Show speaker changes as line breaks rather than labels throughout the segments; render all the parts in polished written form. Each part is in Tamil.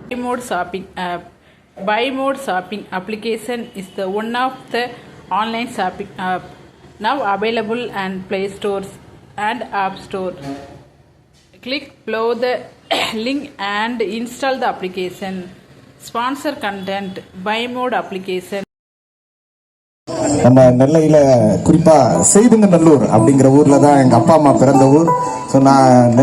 Buy Mode shopping app. Buy Mode shopping application is the one of the online shopping app now available on Play Stores and App Store. Click below the link and install the application. Sponsor content. Buy Mode application.
நம்ம நெல்லையில் குறிப்பாக செய்துங்கநல்லூர் அப்படிங்கிற ஊரில் தான் எங்கள் அப்பா அம்மா பிறந்த ஊர். ஸோ நான்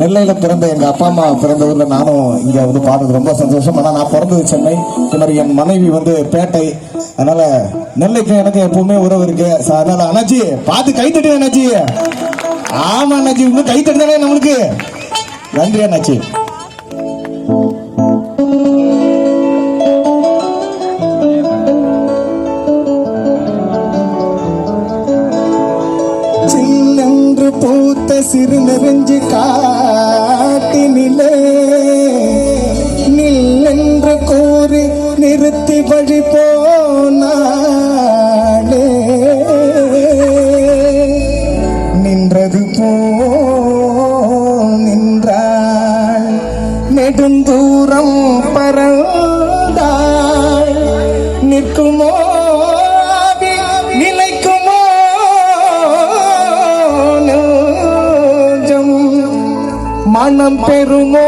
நெல்லையில் பிறந்த எங்கள் அப்பா அம்மா பிறந்த ஊரில் நானும் இங்கே வந்து பார்த்தது ரொம்ப சந்தோஷம். ஆனால் நான் பிறந்தது சென்னை, பின்னர் என் மனைவி வந்து பேட்டை. அதனால் நெல்லைக்கு எனக்கு எப்பவுமே உறவு இருக்கு. அதனால் அண்ணாச்சி பார்த்து கை தட்டு அண்ணாச்சி. ஆமாம் அண்ணாச்சி, இன்னும் கை தட்டுதானே நம்மளுக்கு. நன்றி அண்ணாச்சி. பூத்த சிறு நெருஞ்சு காட்டினிலே நில்லென்று கூறி நிறுத்தி வழி போனாளே, நின்றது போ நின்றாள், நெடுந்தூரம் பறந்தாள், நிற்குமோ மனம் பெறுமோ